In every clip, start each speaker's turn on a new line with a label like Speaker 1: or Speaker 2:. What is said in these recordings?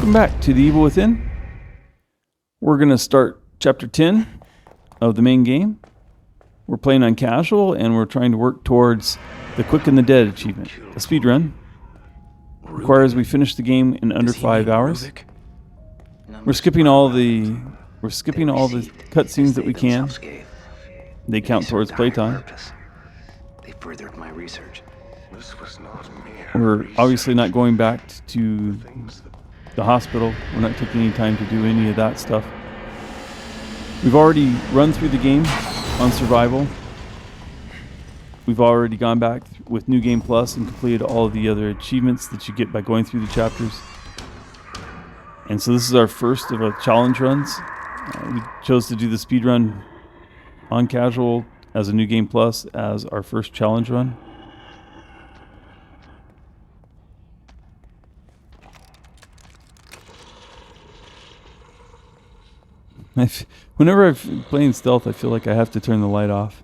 Speaker 1: Welcome back to The Evil Within. We're going to start Chapter 10 of the main game. We're playing on casual, and we're trying to work towards the Quick and the Dead achievement. A speed run requires we finish the game in under 5 hours. We're skipping all the cutscenes that we can. They count towards playtime.
Speaker 2: They furthered my research.
Speaker 3: This was not mere.
Speaker 1: We're obviously not going back to the hospital. We're not taking any time to do any of that stuff. We've already run through the game on survival. We've already gone back with New Game Plus and completed all of the other achievements that you get by going through the chapters. And so this is our first of a challenge runs. We chose to do the speed run on casual as a New Game Plus as our first challenge run. Whenever I'm playing stealth, I feel like I have to turn the light off.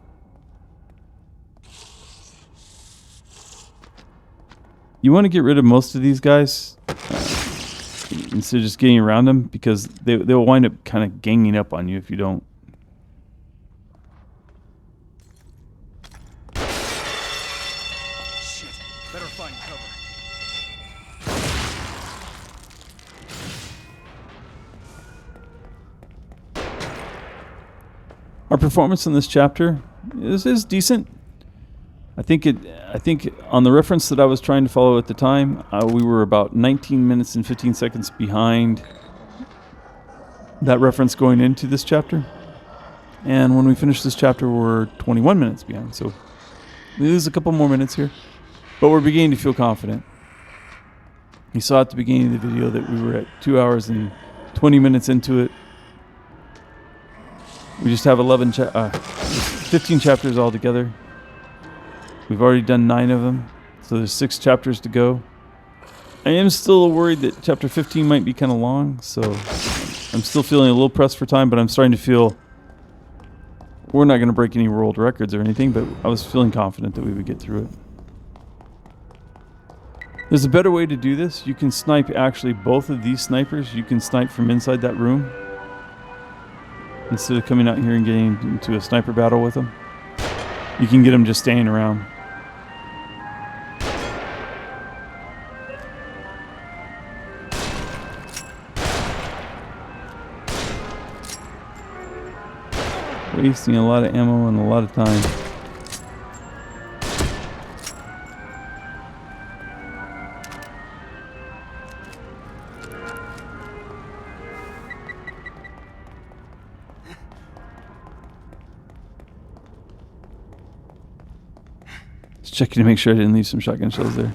Speaker 1: You want to get rid of most of these guys instead of just getting around them, because they'll wind up kind of ganging up on you if you don't.
Speaker 4: Shit, better find cover.
Speaker 1: Our performance in this chapter is decent. I think on the reference that I was trying to follow at the time, we were about 19 minutes and 15 seconds behind that reference going into this chapter. And when we finish this chapter, we're 21 minutes behind. So we lose a couple more minutes here, but we're beginning to feel confident. You saw at the beginning of the video that we were at 2 hours and 20 minutes into it. We just have 15 chapters altogether. We've already done 9 of them, so there's 6 chapters to go. I am still worried that chapter 15 might be kind of long, so I'm still feeling a little pressed for time, but I'm starting to feel we're not going to break any world records or anything, but I was feeling confident that we would get through it. There's a better way to do this. You can snipe actually both of these snipers. You can snipe from inside that room instead of coming out here and getting into a sniper battle with them. You can get them just standing around. Wasting a lot of ammo and a lot of time. Just checking to make sure I didn't leave some shotgun shells there.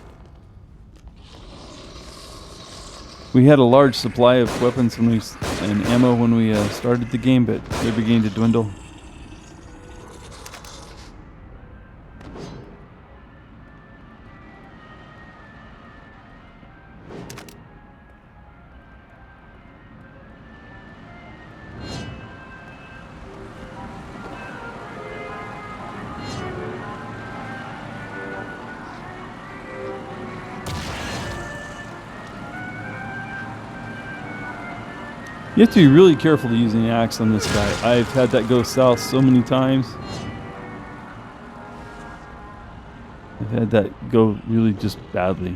Speaker 1: We had a large supply of weapons and ammo when we started the game, but they're beginning to dwindle. You have to be really careful to using the axe on this guy. I've had that go south so many times. I've had that go really just badly.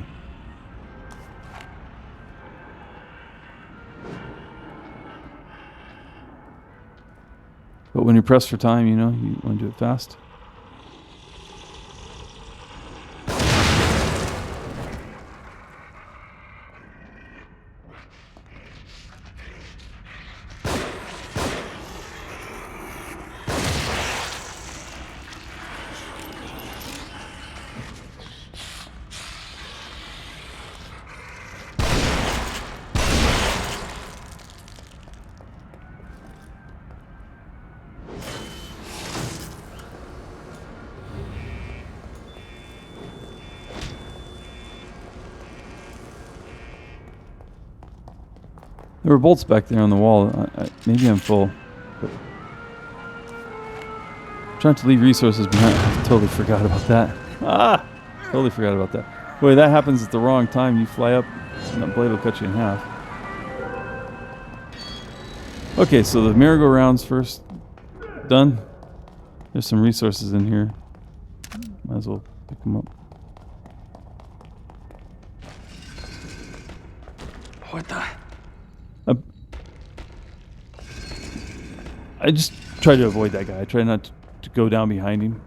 Speaker 1: But when you're pressed for time, you know, you want to do it fast. There were bolts back there on the wall. Maybe I'm full. But I'm trying to leave resources behind. I totally forgot about that. Totally forgot about that. Boy, that happens at the wrong time. You fly up and that blade will cut you in half. Okay, so the merry-go-rounds first done. There's some resources in here. Might as well pick them up.
Speaker 2: What the?
Speaker 1: I just try to avoid that guy. I try not to go down behind him.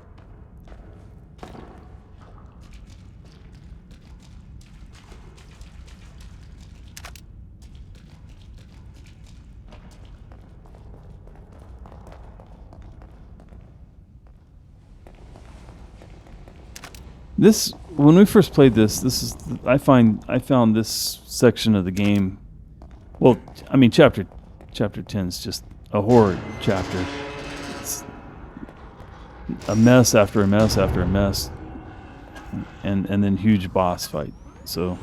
Speaker 1: This, when we first played this is I found this section of the game. Well, I mean, chapter 10 is just a horrid chapter. It's a mess after a mess after a mess, and then huge boss fight. So,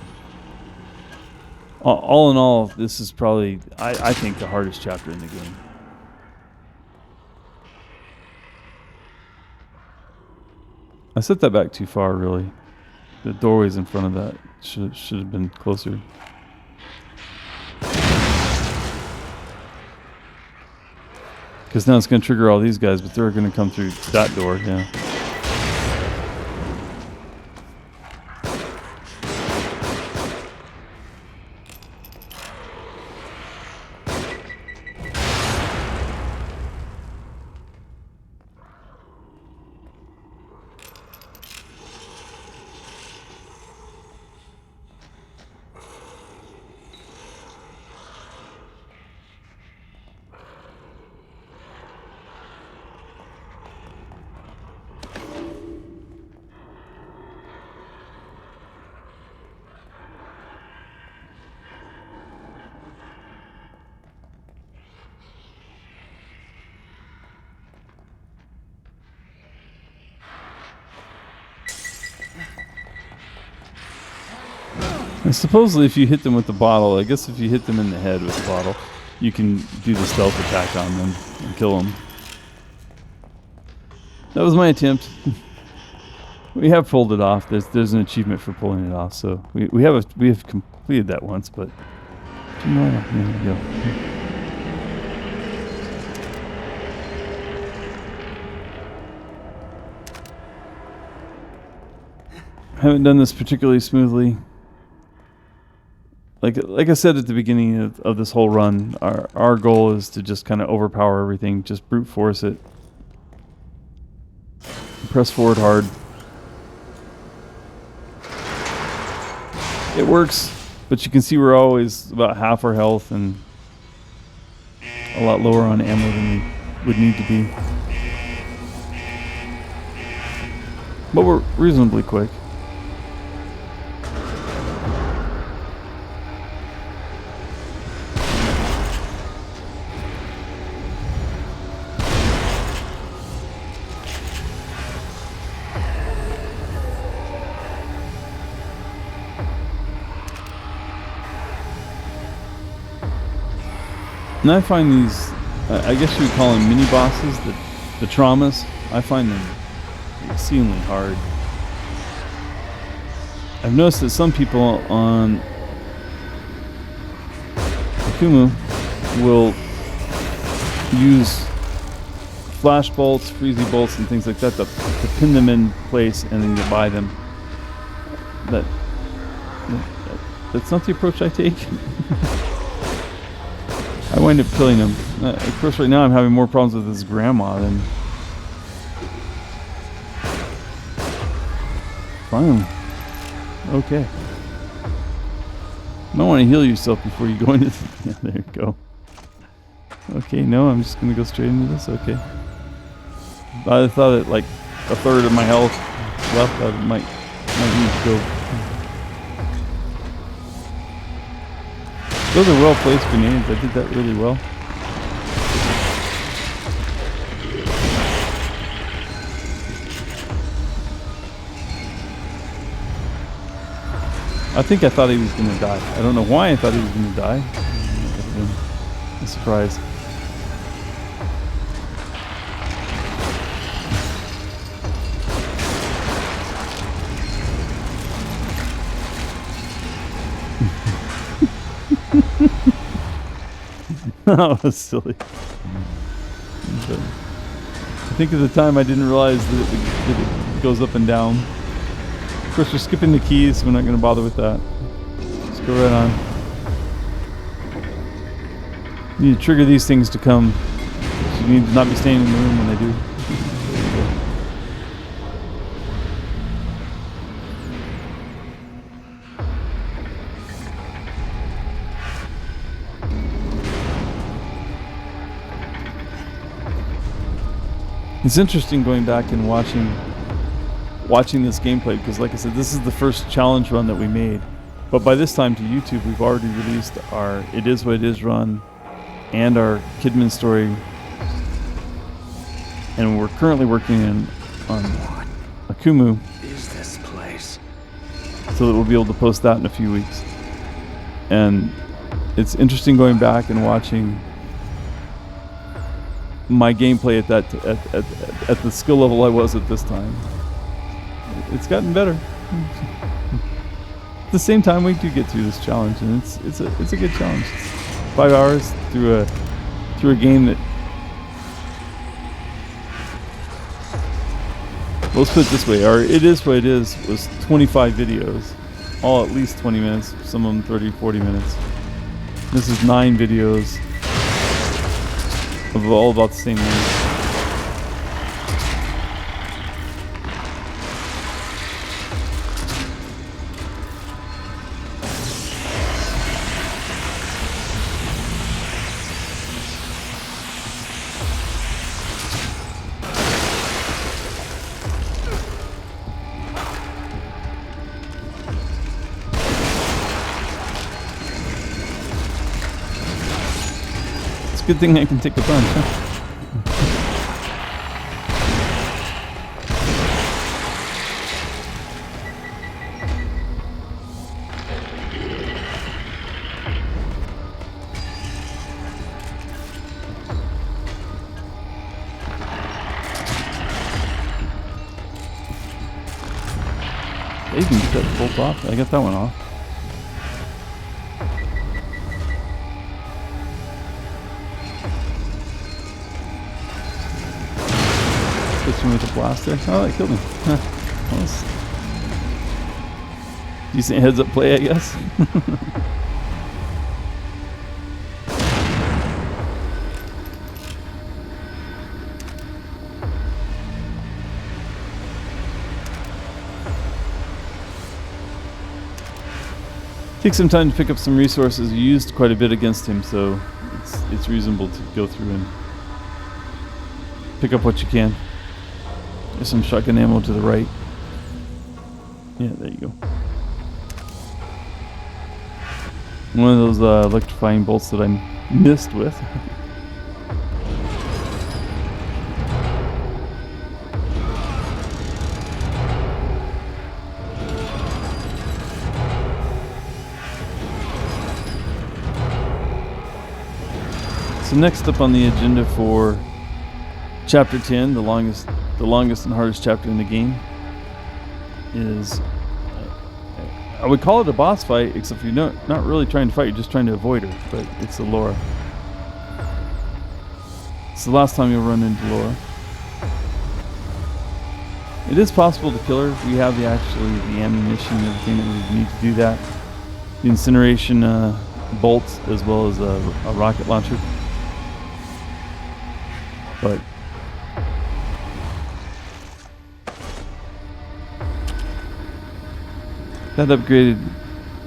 Speaker 1: all in all, this is probably I think the hardest chapter in the game. I set that back too far, really. The doorways in front of that should have been closer. Because now it's going to trigger all these guys, but they're going to come through that door, yeah. And supposedly if you hit them with the bottle, I guess if you hit them in the head with the bottle, you can do the stealth attack on them and kill them. That was my attempt. We have pulled it off. There's an achievement for pulling it off, so we have completed that once, but tomorrow, there we go. I haven't done this particularly smoothly. Like I said at the beginning of this whole run, our goal is to just kind of overpower everything, just brute force it. Press forward hard. It works, but you can see we're always about half our health and a lot lower on ammo than we would need to be. But we're reasonably quick. And I find these, I guess you would call them mini bosses, the traumas. I find them exceedingly hard. I've noticed that some people on Akumu will use flash bolts, freezy bolts, and things like that to pin them in place and then get by them. That's not the approach I take. I wind up killing him. Of course, right now I'm having more problems with his grandma than... Fine. Okay. You might want to heal yourself before you go into... Yeah, there you go. Okay, no, I'm just going to go straight into this? Okay. I thought that like a third of my health left, I might need to go... Those are well-placed grenades. I did that really well. I think I thought he was going to die. I don't know why I thought he was going to die. A surprise. That was silly. But I think at the time I didn't realize that it goes up and down. Of course, we're skipping the keys. We're not going to bother with that. Let's go right on. You need to trigger these things to come. So you need to not be staying in the room when they do. It's interesting going back and watching this gameplay, because like I said, this is the first challenge run that we made. But by this time to YouTube, we've already released our It Is What It Is run and our Kidman story. And we're currently working on Akumu.
Speaker 2: Is this place?
Speaker 1: So that we'll be able to post that in a few weeks. And it's interesting going back and watching my gameplay at the skill level I was at this time. It's gotten better. At the same time, we do get through this challenge, and it's a good challenge. It's 5 hours through a game that, let's put it this way, our It Is What It Is was 25 videos, all at least 20 minutes, some of them 30, 40 minutes. This is 9 videos of all about the same length. Good thing I can take a punch, huh? They can get that bolt off. I got that one off. With a blaster. Oh, that killed him. That was decent heads up play, I guess. Takes some time to pick up some resources. You used quite a bit against him, so it's reasonable to go through and pick up what you can. There's some shotgun ammo to the right. Yeah, there you go. One of those electrifying bolts that I missed with. So next up on the agenda for Chapter 10, the longest and hardest chapter in the game, is I would call it a boss fight, except you're not really trying to fight, you're just trying to avoid her, but it's Laura. It's the last time you'll run into Laura. It is possible to kill her. We have the ammunition and everything that we need to do that. The incineration bolts, as well as a rocket launcher. But that upgraded,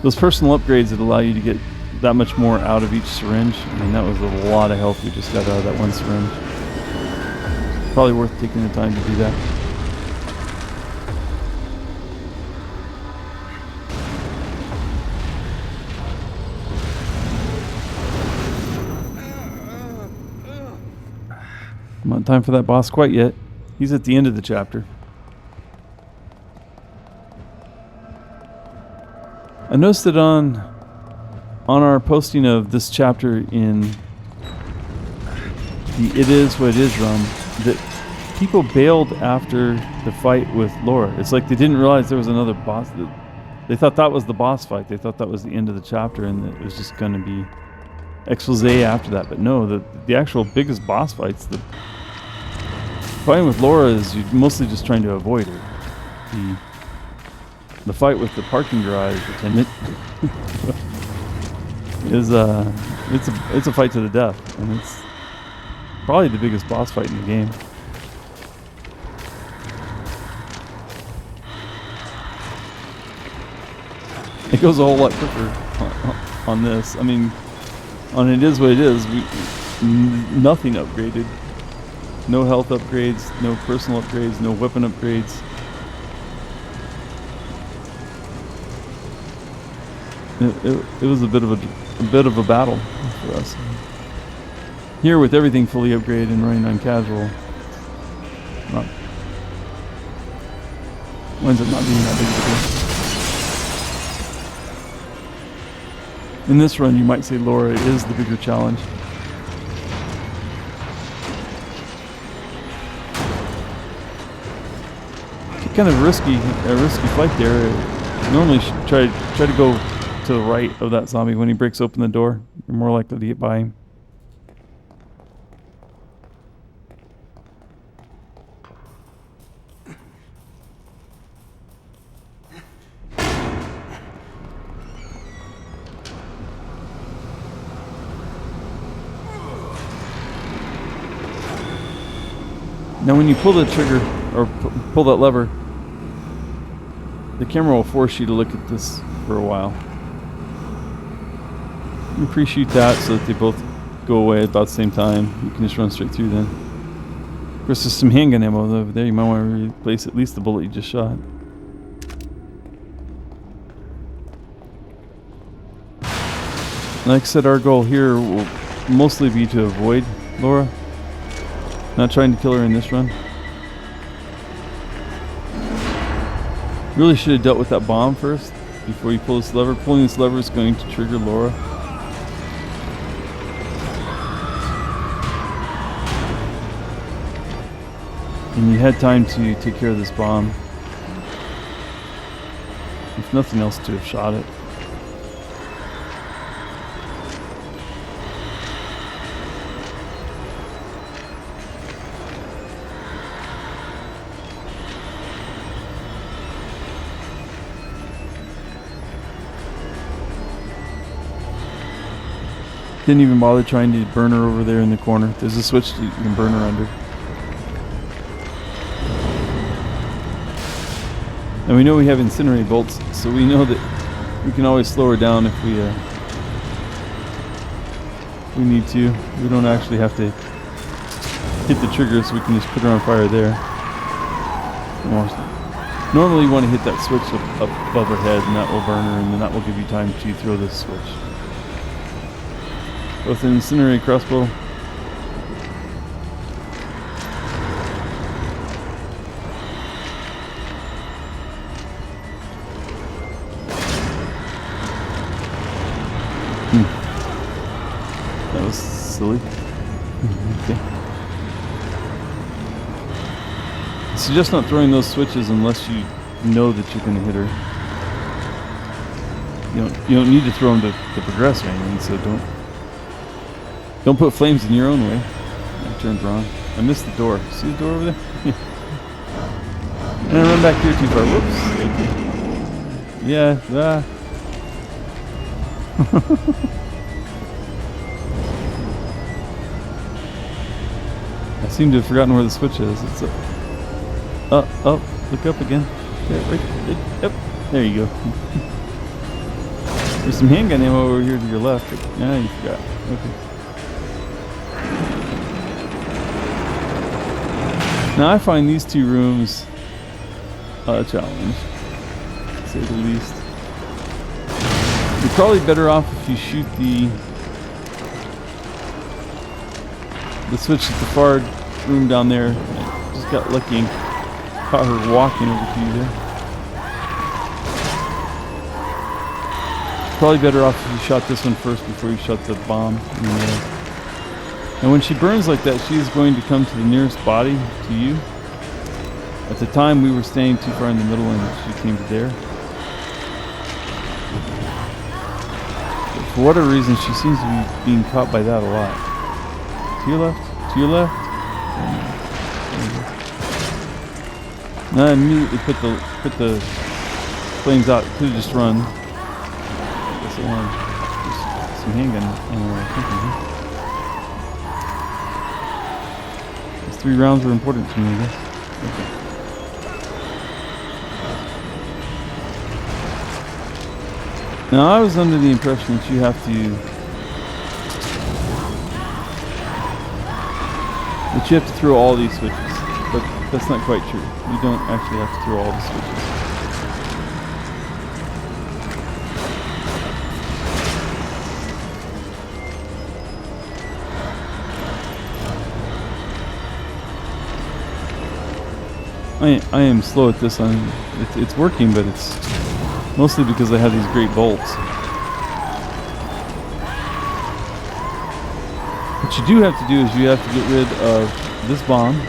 Speaker 1: those personal upgrades that allow you to get that much more out of each syringe. I mean, that was a lot of health we just got out of that one syringe. Probably worth taking the time to do that. Not time for that boss quite yet. He's at the end of the chapter. I noticed that on our posting of this chapter in the It Is What It Is run, that people bailed after the fight with Laura. It's like they didn't realize there was another boss. They thought that was the boss fight. They thought that was the end of the chapter, and that it was just going to be expose after that. But no, the actual biggest boss fights, the fighting with Laura is you're mostly just trying to avoid her. The fight with the parking garage attendant is it's a fight to the death, and it's probably the biggest boss fight in the game. It goes a whole lot quicker on this. I mean, on It Is What It Is, nothing upgraded. No health upgrades, no personal upgrades, no weapon upgrades. It was a bit of a battle for us. Here, with everything fully upgraded and running on casual, winds up not being that big of a deal. In this run, you might say Laura is the bigger challenge. Kind of a risky fight there. Normally, try to go to the right of that zombie when he breaks open the door. You're more likely to get by him. Now when you pull the trigger, or pull that lever, the camera will force you to look at this for a while. You pre-shoot that so that they both go away at about the same time. You can just run straight through then. Of course, there's some handgun ammo over there. You might want to replace at least the bullet you just shot. Like I said, our goal here will mostly be to avoid Laura. Not trying to kill her in this run. Really should have dealt with that bomb first before you pull this lever. Pulling this lever is going to trigger Laura. And you had time to take care of this bomb. If nothing else, to have shot it. Didn't even bother trying to burn her over there in the corner. There's a switch that you can burn her under. And we know we have incinerate bolts, so we know that we can always slow her down if we need to. We don't actually have to hit the trigger, so we can just put her on fire there. Normally you want to hit that switch up above her head, and that will burn her, and then that will give you time to throw this switch. With an incinerate crossbow. That was silly. Okay. I suggest not throwing those switches unless you know that you're going to hit her. You don't need to throw them to progress or anything, so don't put flames in your own way. I turned wrong. I missed the door. See the door over there? And I run back here too far. Whoops. Yeah. I seem to have forgotten where the switch is. It's up. Look up again. Yep. There you go. There's some handgun ammo over here to your left. Yeah, you forgot. Okay. Now I find these two rooms a challenge, to say the least. You're probably better off if you shoot the switch at the far room down there. I just got lucky and caught her walking over to you there. Probably better off if you shot this one first before you shot the bomb in the middle. And when she burns like that, she is going to come to the nearest body to you. At the time, we were staying too far in the middle and she came to there. for whatever reason, she seems to be being caught by that a lot. To your left. To your left. Now I immediately put the flames out. Could have just run. I guess I wanted some handgun ammo. These 3 rounds were important to me, I guess. Okay. Now I was under the impression that you have to throw all these switches, but that's not quite true. You don't actually have to throw all the switches. I am slow at this. It's working, but it's mostly because I have these great bolts. What you do have to do is you have to get rid of this bomb.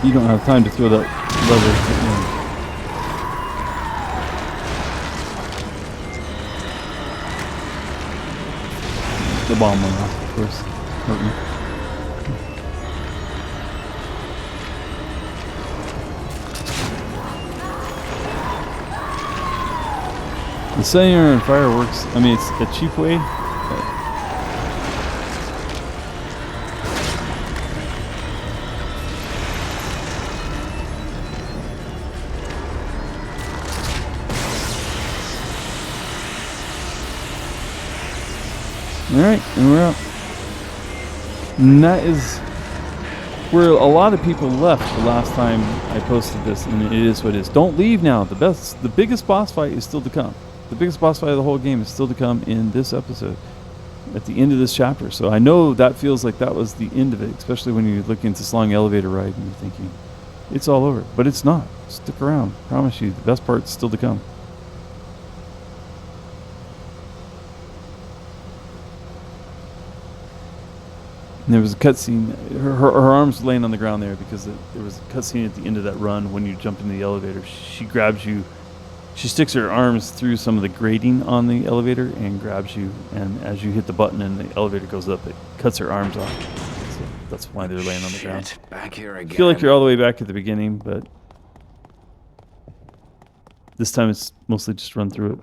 Speaker 1: You don't have time to throw that lever. The bomb went off, of course. Hurt me. The setting her on fire works. I mean, it's a cheap way. Alright, and we're out. And that is where a lot of people left the last time I posted this, and it is what it is. Don't leave now. The biggest boss fight is still to come. The biggest boss fight of the whole game is still to come in this episode, at the end of this chapter. So I know that feels like that was the end of it, especially when you're looking at this long elevator ride and you're thinking, it's all over. But it's not. Stick around. I promise you, the best part's still to come. And there was a cutscene. Her arms laying on the ground there because there was a cutscene at the end of that run when you jump into the elevator. She grabs you. She sticks her arms through some of the grating on the elevator and grabs you. And as you hit the button and the elevator goes up, it cuts her arms off. So that's why they're laying on the ground.
Speaker 2: Back here again.
Speaker 1: I feel like you're all the way back at the beginning, but this time it's mostly just run through it.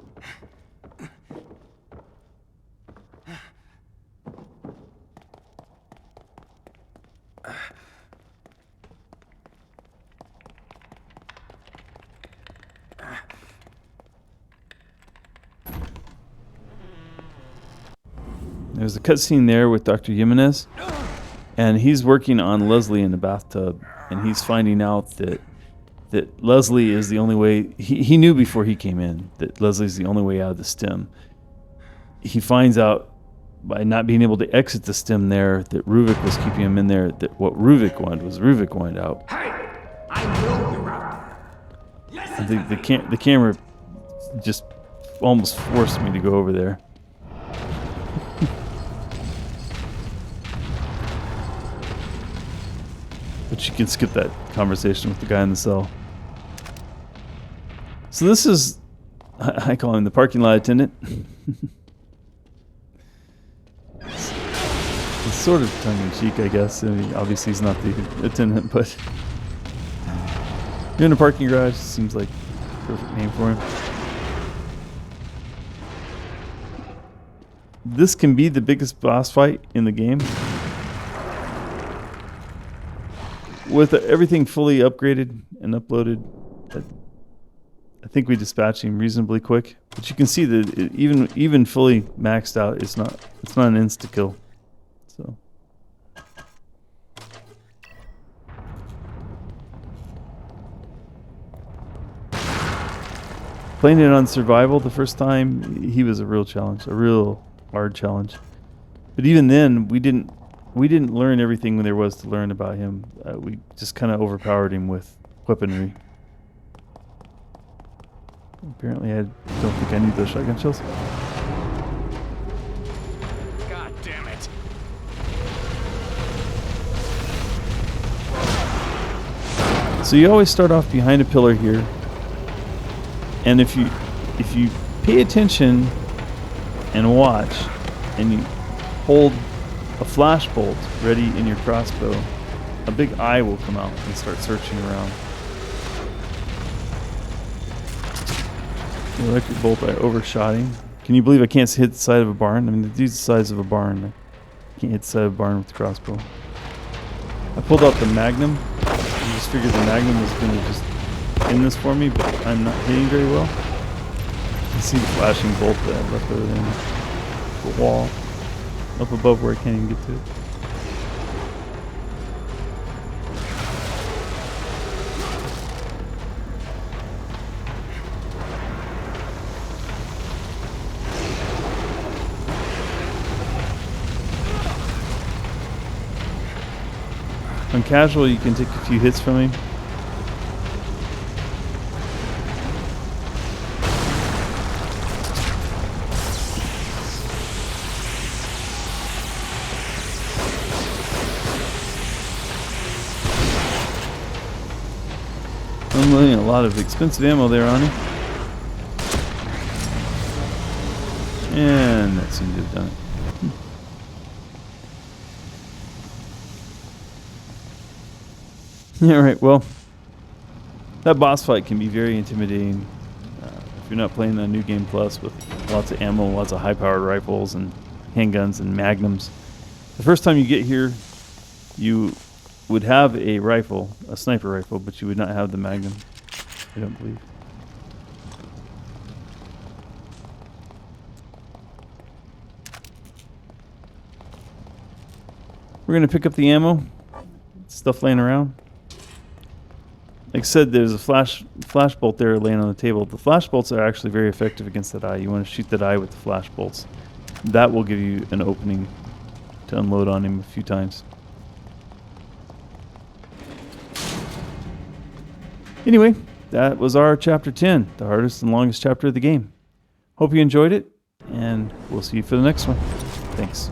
Speaker 1: There's a cutscene there with Dr. Jimenez, and he's working on Leslie in the bathtub, and he's finding out that Leslie is the only way. He knew before he came in that Leslie's the only way out of the stem. He finds out by not being able to exit the stem there that Ruvik was keeping him in there. That what Ruvik wanted was Ruvik wanted out.
Speaker 4: Hey, I know you're out there.
Speaker 1: I think the camera just almost forced me to go over there. But you can skip that conversation with the guy in the cell. So this is, I call him the parking lot attendant. It's sort of tongue-in-cheek, I guess. I mean, obviously he's not the attendant, but you're in a parking garage. Seems like a perfect name for him. This can be the biggest boss fight in the game. With everything fully upgraded and uploaded, I think we dispatched him reasonably quick. But you can see that even fully maxed out, it's not an insta kill. So playing it on survival the first time, he was a real challenge, a real hard challenge. But even then, we didn't learn everything there was to learn about him. We just kind of overpowered him with weaponry. Apparently, I don't think I need those shotgun shells.
Speaker 4: God damn it.
Speaker 1: So you always start off behind a pillar here, and if you pay attention and watch, and you hold a flash bolt ready in your crossbow, a big eye will come out and start searching around. The electric bolt, I overshot him. Can you believe I can't hit the side of a barn? I mean, the dude's the size of a barn. I can't hit the side of a barn with the crossbow. I pulled out the Magnum. I just figured the Magnum was going to just end this for me, but I'm not hitting very well. You see the flashing bolt that I left over there in the wall up above where I can't even get to it. On casual, you can take a few hits from him. I'm loading a lot of expensive ammo there on him. And that seemed to have done it. Alright, well, that boss fight can be very intimidating if you're not playing the new game plus with lots of ammo, lots of high-powered rifles and handguns and magnums. The first time you get here, you would have a rifle, a sniper rifle, but you would not have the magnum, I don't believe. We're going to pick up the ammo, stuff laying around. Like I said, there's a flash bolt there laying on the table. The flash bolts are actually very effective against that eye. You want to shoot that eye with the flash bolts. That will give you an opening to unload on him a few times. Anyway, that was our chapter 10, the hardest and longest chapter of the game. Hope you enjoyed it, and we'll see you for the next one. Thanks.